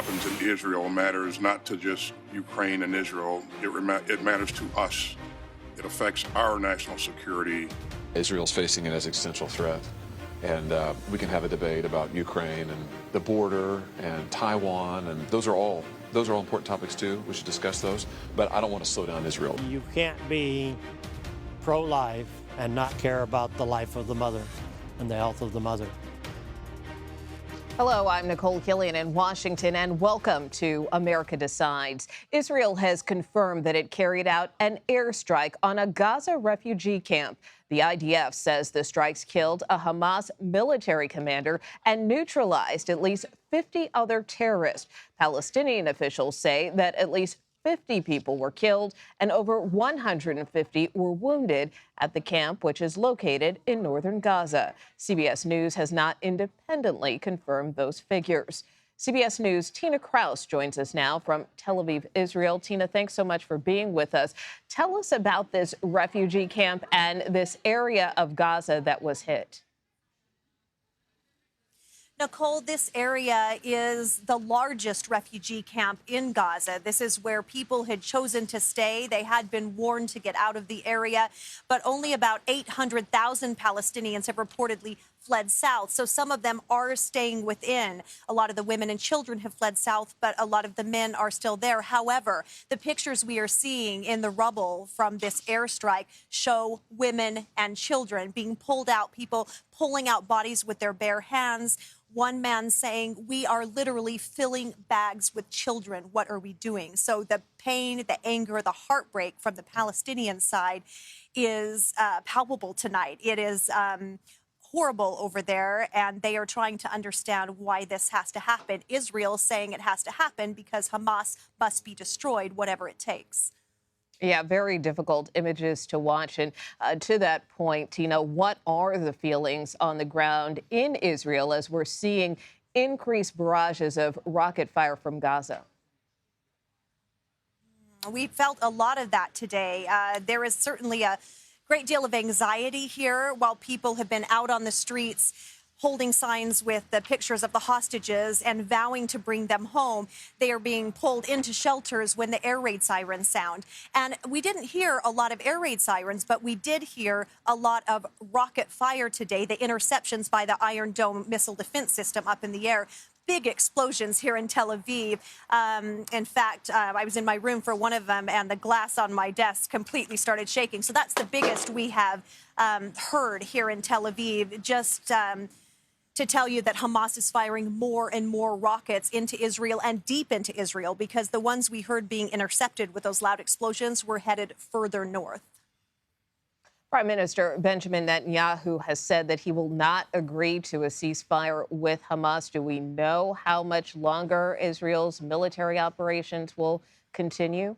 happens in Israel matters not to just Ukraine and Israel. It matters to us. It affects our national security. Israel's facing an existential threat, and we can have a debate about Ukraine and the border and Taiwan, and those are all important topics too. We should discuss those, but I don't want to slow down Israel. You can't be pro-life and not care about the life of the mother and the health of the mother. Hello, I'm Nicole Killian in Washington, and welcome to America Decides. Israel has confirmed that it carried out an airstrike on a Gaza refugee camp. The IDF says the strikes killed a Hamas military commander and neutralized at least 50 other terrorists. Palestinian officials say that at least 50 people were killed and over 150 were wounded at the camp, which is located in northern Gaza. CBS News has not independently confirmed those figures. CBS News' Tina Kraus joins us now from Tel Aviv, Israel. Tina, thanks so much for being with us. Tell us about this refugee camp and this area of Gaza that was hit. Nicole, this area is the largest refugee camp in Gaza. This is where people had chosen to stay. They had been warned to get out of the area, but only about 800,000 Palestinians have reportedly fled south. So some of them are staying within. A lot of the women and children have fled south, but a lot of the men are still there. However, the pictures we are seeing in the rubble from this airstrike show women and children being pulled out, people pulling out bodies with their bare hands. One man saying, "We are literally filling bags with children. What are we doing?" So the pain, the anger, the heartbreak from the Palestinian side is palpable tonight. It is horrible over there, and they are trying to understand why this has to happen. Israel saying it has to happen because Hamas must be destroyed, whatever it takes. Yeah, very difficult images to watch. And to that point, Tina, what are the feelings on the ground in Israel as we're seeing increased barrages of rocket fire from Gaza? We felt a lot of that today. There is certainly a great deal of anxiety here while people have been out on the streets holding signs with the pictures of the hostages and vowing to bring them home. They are being pulled into shelters when the air raid sirens sound. And we didn't hear a lot of air raid sirens, but we did hear a lot of rocket fire today, the interceptions by the Iron Dome missile defense system up in the air. Big explosions here in Tel Aviv. In fact, I was in my room for one of them, and the glass on my desk completely started shaking. So that's the biggest we have heard here in Tel Aviv. Just to tell you that Hamas is firing more and more rockets into Israel and deep into Israel, because the ones we heard being intercepted with those loud explosions were headed further north. Prime Minister Benjamin Netanyahu has said that he will not agree to a ceasefire with Hamas. Do we know how much longer Israel's military operations will continue?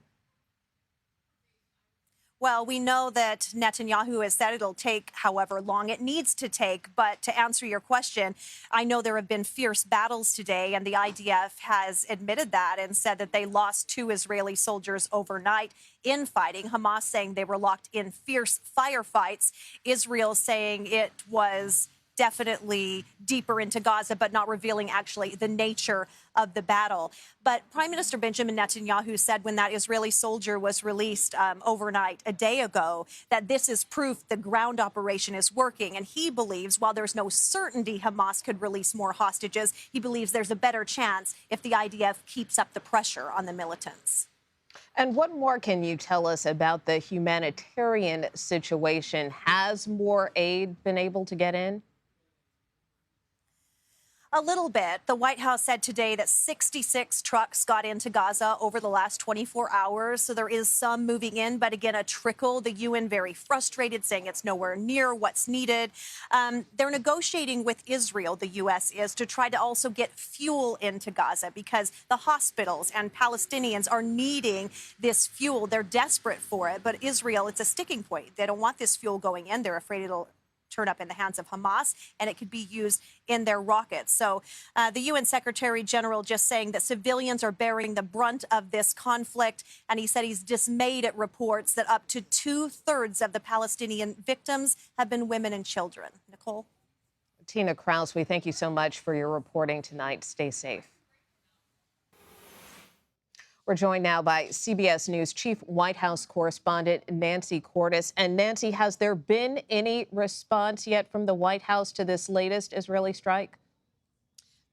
Well, we know that Netanyahu has said it'll take however long it needs to take. But to answer your question, I know there have been fierce battles today, and the IDF has admitted that and said that they lost 2 Israeli soldiers overnight in fighting. Hamas saying they were locked in fierce firefights. Israel saying it was definitely deeper into Gaza, but not revealing actually the nature of the battle. But Prime Minister Benjamin Netanyahu said when that Israeli soldier was released overnight a day ago that this is proof the ground operation is working. And he believes, while there's no certainty Hamas could release more hostages, he believes there's a better chance if the IDF keeps up the pressure on the militants. And what more can you tell us about the humanitarian situation? Has more aid been able to get in? A little bit. The White House said today that 66 trucks got into Gaza over the last 24 hours. So there is some moving in, but again, a trickle. The UN very frustrated, saying it's nowhere near what's needed. They're negotiating with Israel, the U.S. is, to try to also get fuel into Gaza because the hospitals and Palestinians are needing this fuel. They're desperate for it. But Israel, it's a sticking point. They don't want this fuel going in. They're afraid it'll turn up in the hands of Hamas, and it could be used in their rockets. So the UN Secretary General just saying that civilians are bearing the brunt of this conflict, and he said he's dismayed at reports that up to 2/3 of the Palestinian victims have been women and children. Nicole? Tina Kraus, we thank you so much for your reporting tonight. Stay safe. We're joined now by CBS News Chief White House Correspondent Nancy Cordes. And Nancy, has there been any response yet from the White House to this latest Israeli strike?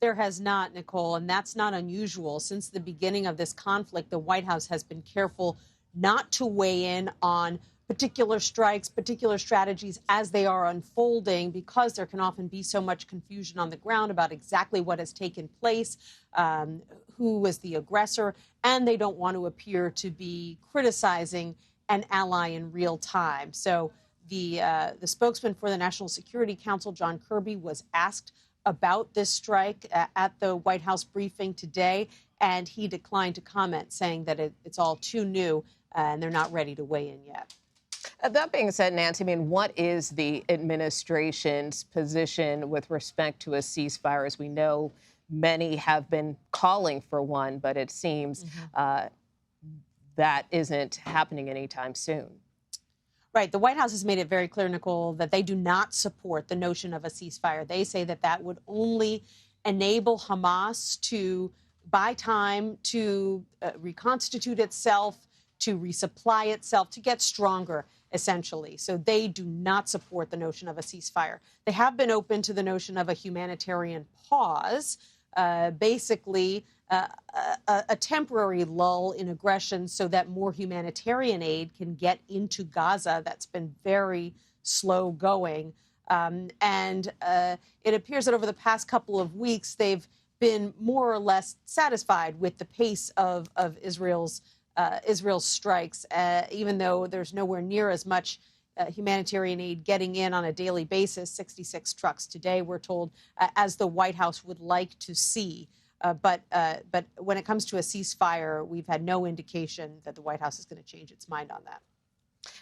There has not, Nicole, and that's not unusual. Since the beginning of this conflict, the White House has been careful not to weigh in on particular strikes, particular strategies as they are unfolding, because there can often be so much confusion on the ground about exactly what has taken place, who was the aggressor, and they don't want to appear to be criticizing an ally in real time. So the spokesman for the National Security Council, John Kirby, was asked about this strike at the White House briefing today, and he declined to comment, saying that it's all too new and they're not ready to weigh in yet. That being said, Nancy, I mean, what is the administration's position with respect to a ceasefire? As we know, many have been calling for one, but it seems that isn't happening anytime soon. Right. The White House has made it very clear, Nicole, that they do not support the notion of a ceasefire. They say that that would only enable Hamas to buy time to reconstitute itself, to resupply itself, to get stronger, essentially. So they do not support the notion of a ceasefire. They have been open to the notion of a humanitarian pause, basically a temporary lull in aggression so that more humanitarian aid can get into Gaza. That's been very slow going. And it appears that over the past couple of weeks, they've been more or less satisfied with the pace of Israel's strikes, even though there's nowhere near as much humanitarian aid getting in on a daily basis, 66 trucks today, we're told, as the White House would like to see. But when it comes to a ceasefire, we've had no indication that the White House is going to change its mind on that.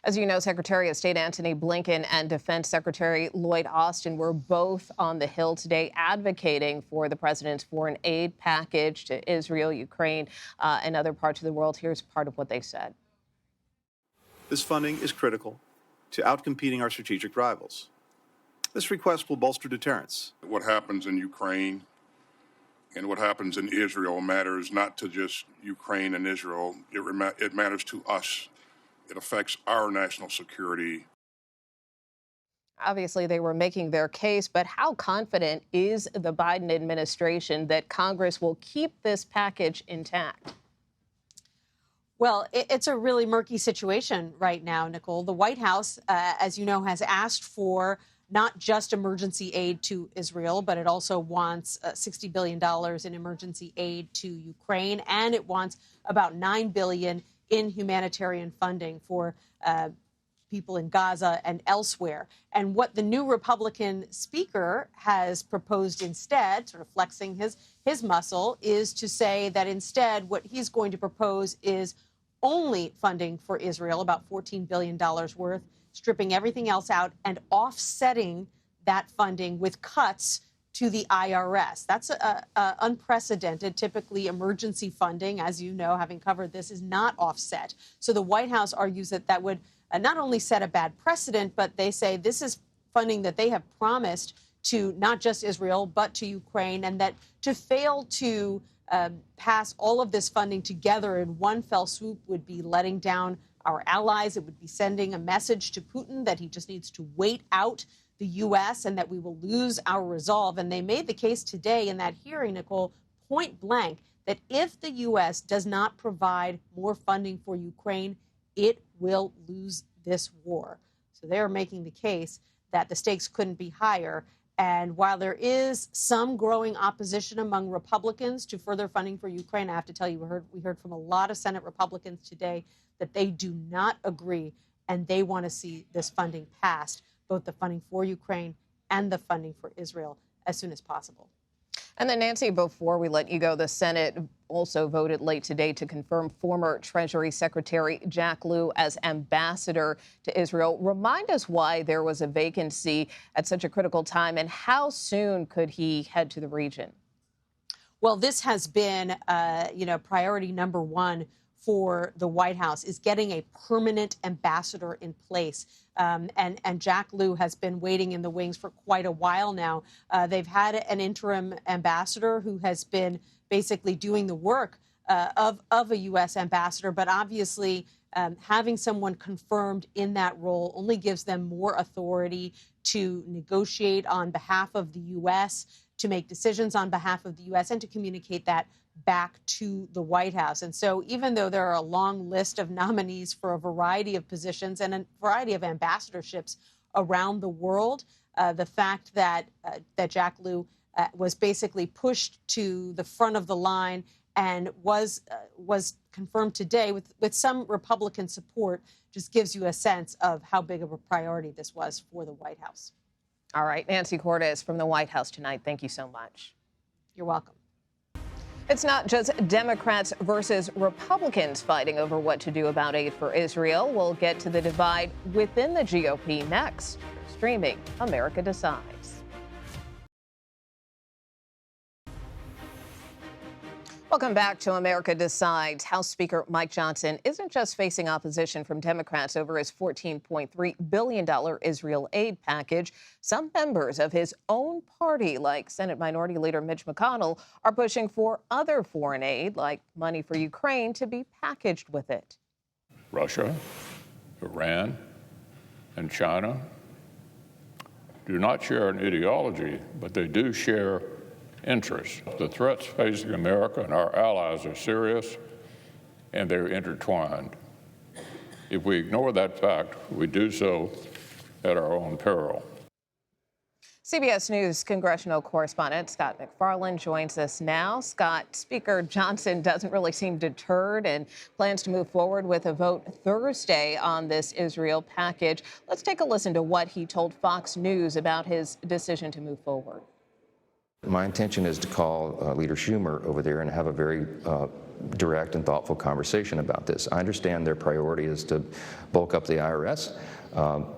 As you know, Secretary of State Antony Blinken and Defense Secretary Lloyd Austin were both on the Hill today advocating for the president's foreign aid package to Israel, Ukraine, and other parts of the world. Here's part of what they said. This funding is critical to outcompeting our strategic rivals. This request will bolster deterrence. What happens in Ukraine and what happens in Israel matters not to just Ukraine and Israel. It matters to us. It affects our national security. Obviously, they were making their case, but how confident is the Biden administration that Congress will keep this package intact? Well, it's a really murky situation right now, Nicole. The White House, as you know, has asked for not just emergency aid to Israel, but it also wants $60 billion in emergency aid to Ukraine, and it wants about $9 billion in humanitarian funding for people in Gaza and elsewhere. And what the new Republican speaker has proposed instead, sort of flexing his muscle, is to say that instead what he's going to propose is only funding for Israel, about $14 billion worth, stripping everything else out and offsetting that funding with cuts to the IRS. That's unprecedented. Typically, emergency funding, as you know, having covered this, is not offset. So the White House argues that that would not only set a bad precedent, but they say this is funding that they have promised to not just Israel, but to Ukraine, and that to fail to pass all of this funding together in one fell swoop would be letting down our allies. It would be sending a message to Putin that he just needs to wait out the U.S. and that we will lose our resolve. And they made the case today in that hearing, Nicole, point blank, that if the U.S. does not provide more funding for Ukraine, it will lose this war. So they're making the case that the stakes couldn't be higher. And while there is some growing opposition among Republicans to further funding for Ukraine, I have to tell you, we heard from a lot of Senate Republicans today that they do not agree, and they want to see this funding passed, both the funding for Ukraine and the funding for Israel, as soon as possible. And then, Nancy, before we let you go, the Senate also voted late today to confirm former Treasury Secretary Jack Lew as ambassador to Israel. Remind us why there was a vacancy at such a critical time, and how soon could he head to the region? Well, this has been, priority number one for the White House, is getting a permanent ambassador in place. And Jack Lew has been waiting in the wings for quite a while now. They've had an interim ambassador who has been basically doing the work of a U.S. ambassador, but obviously having someone confirmed in that role only gives them more authority to negotiate on behalf of the U.S., to make decisions on behalf of the U.S., and to communicate that back to the White House. And so even though there are a long list of nominees for a variety of positions and a variety of ambassadorships around the world, the fact that Jack Lew was basically pushed to the front of the line and was confirmed today with some Republican support just gives you a sense of how big of a priority this was for the White House. All right, Nancy Cordes from the White House tonight. Thank you so much. You're welcome. It's not just Democrats versus Republicans fighting over what to do about aid for Israel. We'll get to the divide within the GOP next. Streaming America Decides. Welcome back to America Decides. House Speaker Mike Johnson isn't just facing opposition from Democrats over his $14.3 billion Israel aid package. Some members of his own party, like Senate Minority Leader Mitch McConnell, are pushing for other foreign aid, like money for Ukraine, to be packaged with it. Russia, Iran, and China do not share an ideology, but they do share interests. The threats facing America and our allies are serious, and they're intertwined. If we ignore that fact, we do so at our own peril. CBS News congressional correspondent Scott McFarland joins us now. Scott, Speaker Johnson doesn't really seem deterred and plans to move forward with a vote Thursday on this Israel package. Let's take a listen to what he told Fox News about his decision to move forward. My intention is to call Leader Schumer over there and have a very direct and thoughtful conversation about this. I understand their priority is to bulk up the IRS,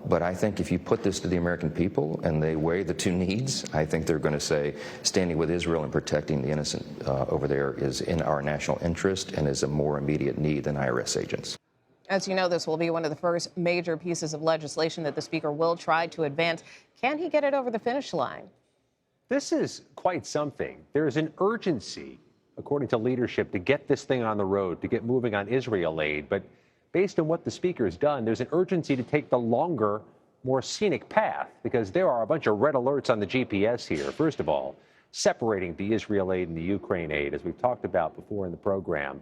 but I think if you put this to the American people and they weigh the two needs, I think they're going to say standing with Israel and protecting the innocent over there is in our national interest and is a more immediate need than IRS agents. As you know, this will be one of the first major pieces of legislation that the Speaker will try to advance. Can he get it over the finish line? This is quite something. There's an urgency, according to leadership, to get this thing on the road, to get moving on Israel aid. But based on what the Speaker has done, there's an urgency to take the longer, more scenic path, because there are a bunch of red alerts on the GPS here. First of all, separating the Israel aid and the Ukraine aid, as we've talked about before in the program.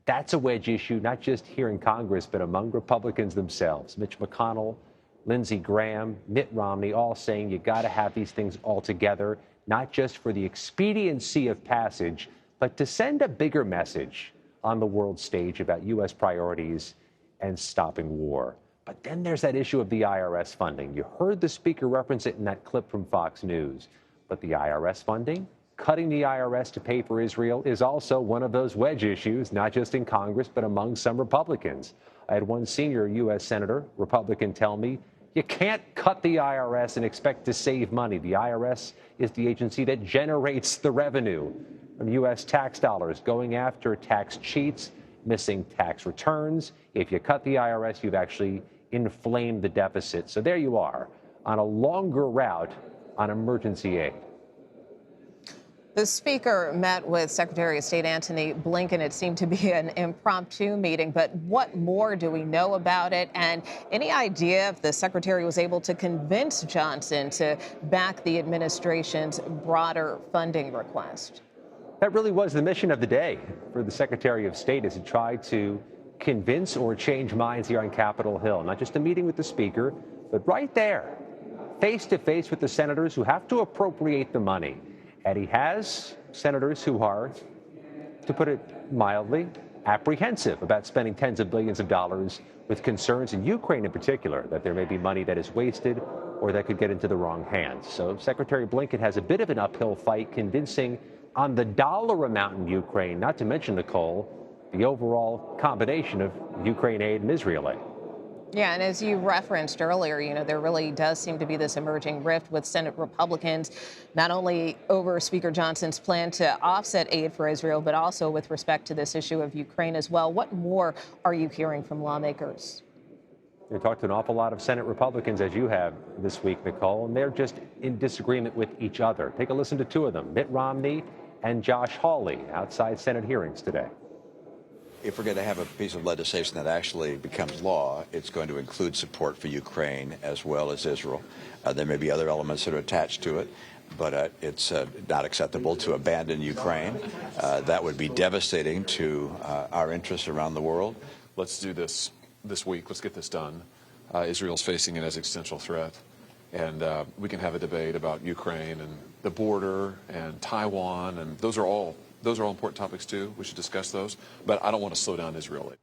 That's a wedge issue, not just here in Congress, but among Republicans themselves. Mitch McConnell, Lindsey Graham, Mitt Romney, all saying you got to have these things all together, not just for the expediency of passage, but to send a bigger message on the world stage about U.S. priorities and stopping war. But then there's that issue of the IRS funding. You heard the Speaker reference it in that clip from Fox News. But the IRS funding, cutting the IRS to pay for Israel, is also one of those wedge issues, not just in Congress, but among some Republicans. I had one senior U.S. Senator, Republican, tell me, you can't cut the IRS and expect to save money. The IRS is the agency that generates the revenue from U.S. tax dollars going after tax cheats, missing tax returns. If you cut the IRS, you've actually inflamed the deficit. So there you are on a longer route on emergency aid. The Speaker met with Secretary of State Antony Blinken. It seemed to be an impromptu meeting, but what more do we know about it? And any idea if the Secretary was able to convince Johnson to back the administration's broader funding request? That really was the mission of the day for the Secretary of State, is to try to convince or change minds here on Capitol Hill. Not just a meeting with the Speaker, but right there, face to face with the senators who have to appropriate the money. And he has senators who are, to put it mildly, apprehensive about spending tens of billions of dollars, with concerns in Ukraine in particular that there may be money that is wasted or that could get into the wrong hands. So Secretary Blinken has a bit of an uphill fight convincing on the dollar amount in Ukraine, not to mention, Nicole, the overall combination of Ukraine aid and Israel aid. Yeah, and as you referenced earlier, you know, there really does seem to be this emerging rift with Senate Republicans, not only over Speaker Johnson's plan to offset aid for Israel, but also with respect to this issue of Ukraine as well. What more are you hearing from lawmakers? We talked to an awful lot of Senate Republicans, as you have this week, Nicole, and they're just in disagreement with each other. Take a listen to two of them, Mitt Romney and Josh Hawley, outside Senate hearings today. If we're going to have a piece of legislation that actually becomes law, it's going to include support for Ukraine as well as Israel. There may be other elements that are attached to it, but it's not acceptable to abandon Ukraine. That would be devastating to our interests around the world. Let's do this week. Let's get this done. Israel's facing an existential threat, and we can have a debate about Ukraine and the border and Taiwan, and those are all important topics too. We should discuss those, but I don't want to slow down Israel.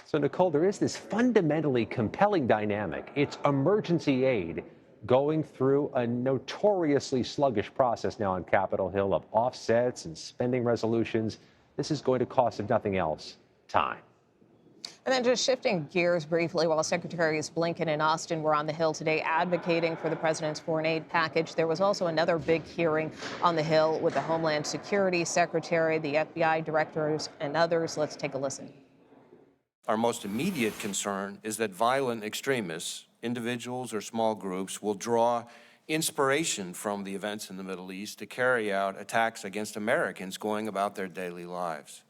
So, Nicole, there is this fundamentally compelling dynamic. It's emergency aid going through a notoriously sluggish process now on Capitol Hill of offsets and spending resolutions. This is going to cost, if nothing else, time. And then just shifting gears briefly, while Secretaries Blinken and Austin were on the Hill today advocating for the president's foreign aid package, there was also another big hearing on the Hill with the Homeland Security Secretary, the FBI directors, and others. Let's take a listen. Our most immediate concern is that violent extremists, individuals or small groups, will draw inspiration from the events in the Middle East to carry out attacks against Americans going about their daily lives.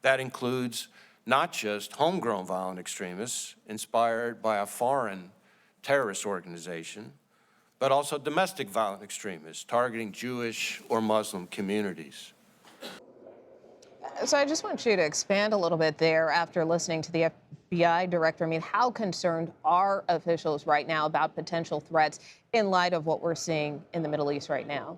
That includes not just homegrown violent extremists inspired by a foreign terrorist organization, but also domestic violent extremists targeting Jewish or Muslim communities. So I just want you to expand a little bit there after listening to the FBI director. I mean, how concerned are officials right now about potential threats in light of what we're seeing in the Middle East right now?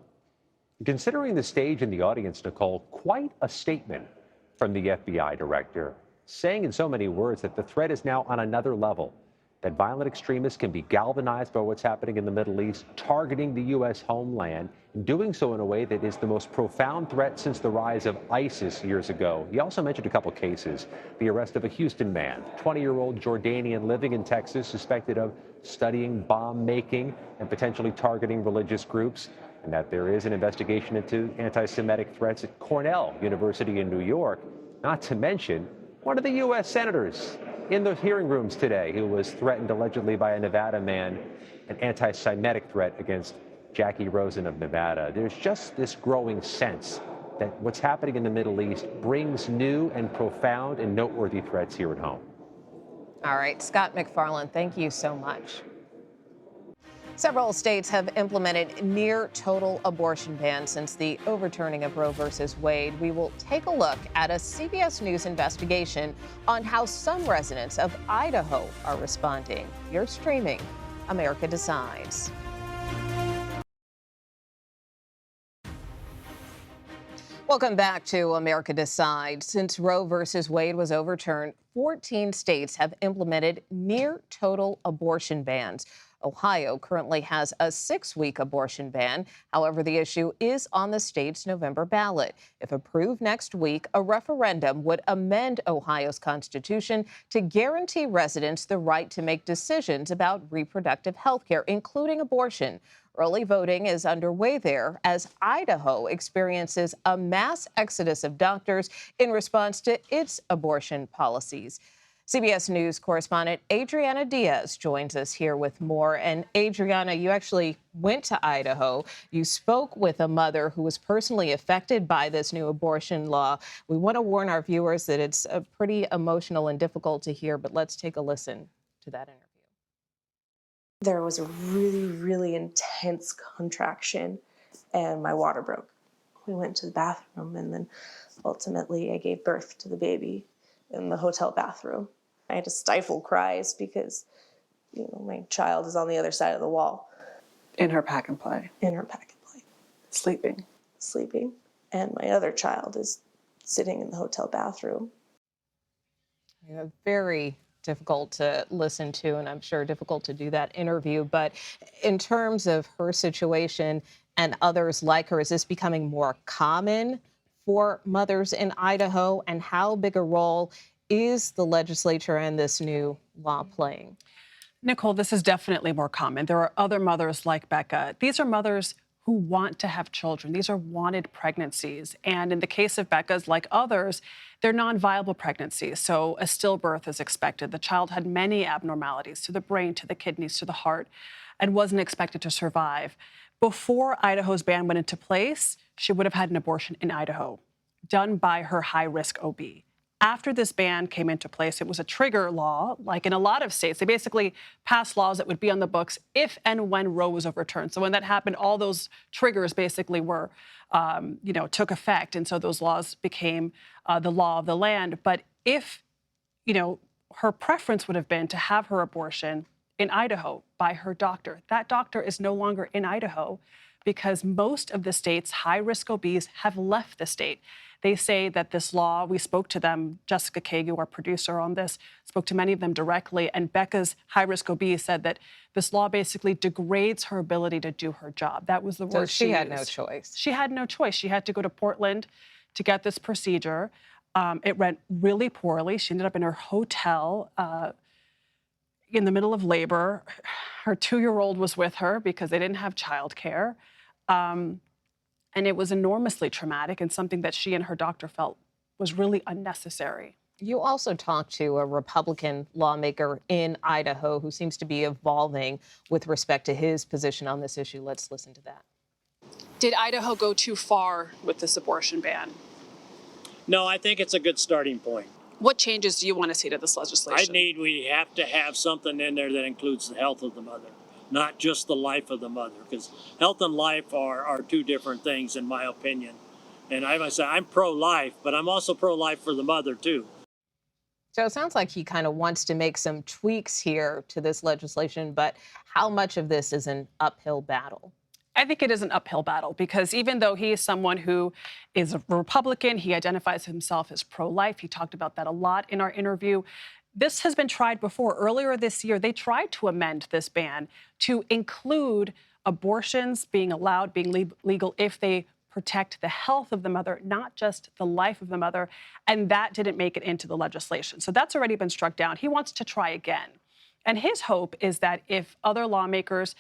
Considering the stage and the audience, Nicole, quite a statement from the FBI director, saying in so many words that the threat is now on another level, that violent extremists can be galvanized by what's happening in the Middle East, targeting the U.S. homeland, and doing so in a way that is the most profound threat since the rise of ISIS years ago. He also mentioned a couple cases: the arrest of a Houston man, 20-year-old Jordanian living in Texas, suspected of studying bomb making and potentially targeting religious groups, and that there is an investigation into anti-Semitic threats at Cornell University in New York, not to mention one of the U.S. senators in the hearing rooms today who was threatened allegedly by a Nevada man, an anti-Semitic threat against Jackie Rosen of Nevada. There's just this growing sense that what's happening in the Middle East brings new and profound and noteworthy threats here at home. All right, Scott McFarland, thank you so much. Several states have implemented near-total abortion bans since the overturning of Roe v. Wade. We will take a look at a CBS News investigation on how some residents of Idaho are responding. You're streaming America Decides. Welcome back to America Decides. Since Roe v. Wade was overturned, 14 states have implemented near-total abortion bans. Ohio currently has a 6-week abortion ban. However, the issue is on the state's November ballot. If approved next week, a referendum would amend Ohio's constitution to guarantee residents the right to make decisions about reproductive health care, including abortion. Early voting is underway there as Idaho experiences a mass exodus of doctors in response to its abortion policies. CBS News correspondent Adriana Diaz joins us here with more. And Adriana, you actually went to Idaho. You spoke with a mother who was personally affected by this new abortion law. We want to warn our viewers that it's pretty emotional and difficult to hear, but let's take a listen to that interview. There was a really, really intense contraction and my water broke. We went to the bathroom and then ultimately I gave birth to the baby in the hotel bathroom. I had to stifle cries because, my child is on the other side of the wall. In her pack and play. In her pack and play. Sleeping. And my other child is sitting in the hotel bathroom. Very difficult to listen to, and I'm sure difficult to do that interview. But in terms of her situation and others like her, is this becoming more common for mothers in Idaho? And how big a role is the legislature and this new law playing? Nicole, this is definitely more common. There are other mothers like Becca. These are mothers who want to have children. These are wanted pregnancies. And in the case of Becca's, like others, they're non-viable pregnancies. So a stillbirth is expected. The child had many abnormalities to the brain, to the kidneys, to the heart, and wasn't expected to survive. Before Idaho's ban went into place, she would have had an abortion in Idaho, done by her high-risk OB. After this ban came into place, it was a trigger law, like in a lot of states. They basically passed laws that would be on the books if and when Roe was overturned. So when that happened, all those triggers basically were, took effect. And so those laws became the law of the land. But if, her preference would have been to have her abortion in Idaho by her doctor, that doctor is no longer in Idaho because most of the state's high-risk OBs have left the state. They say that this law, we spoke to them, Jessica Kagu, our producer on this, spoke to many of them directly, and Becca's high-risk OB said that this law basically degrades her ability to do her job. That was the word she used. She had no choice. She had no choice. She had to go to Portland to get this procedure. It went really poorly. She ended up in her hotel in the middle of labor. Her 2-year-old was with her because they didn't have childcare. And it was enormously traumatic and something that she and her doctor felt was really unnecessary. You also talked to a Republican lawmaker in Idaho who seems to be evolving with respect to his position on this issue. Let's listen to that. Did Idaho go too far with this abortion ban? No, I think it's a good starting point. What changes do you want to see to this legislation? We have to have something in there that includes the health of the mother, not just the life of the mother, because health and life are two different things, in my opinion. And I must say, I'm pro-life, but I'm also pro-life for the mother, too. So it sounds like he kind of wants to make some tweaks here to this legislation, but how much of this is an uphill battle? I think it is an uphill battle because even though he is someone who is a Republican, he identifies himself as pro-life. He talked about that a lot in our interview. This has been tried before. Earlier this year, they tried to amend this ban to include abortions being allowed, being legal if they protect the health of the mother, not just the life of the mother. And that didn't make it into the legislation. So that's already been struck down. He wants to try again. And his hope is that if other lawmakers,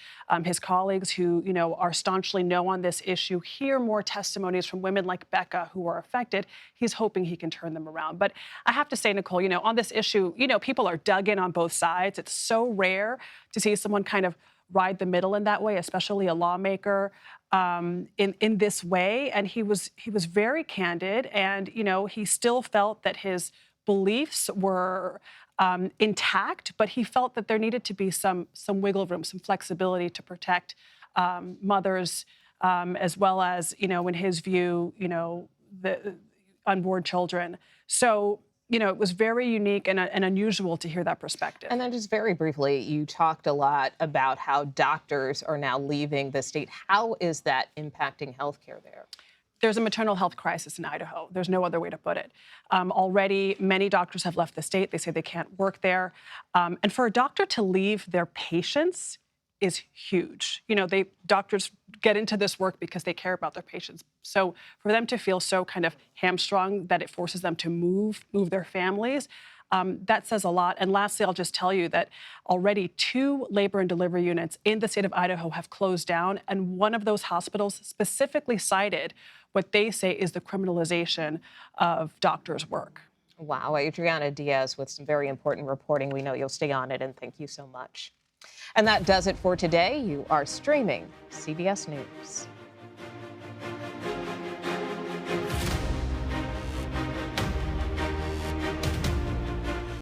his colleagues who, are staunchly no on this issue, hear more testimonies from women like Becca who are affected, he's hoping he can turn them around. But I have to say, Nicole, on this issue, people are dug in on both sides. It's so rare to see someone kind of ride the middle in that way, especially a lawmaker in this way. And he was very candid, and, he still felt that his beliefs were intact, but he felt that there needed to be some wiggle room, some flexibility to protect mothers, as well as, in his view, the unborn children. So, it was very unique and unusual to hear that perspective. And then just very briefly, you talked a lot about how doctors are now leaving the state. How is that impacting healthcare there? There's a maternal health crisis in Idaho. There's no other way to put it. Already, many doctors have left the state. They say they can't work there. And for a doctor to leave their patients is huge. Doctors get into this work because they care about their patients. So for them to feel so kind of hamstrung that it forces them to move their families, that says a lot. And lastly, I'll just tell you that already 2 labor and delivery units in the state of Idaho have closed down. And one of those hospitals specifically cited what they say is the criminalization of doctors' work. Wow, Adriana Diaz with some very important reporting. We know you'll stay on it, and thank you so much. And that does it for today. You are streaming CBS News.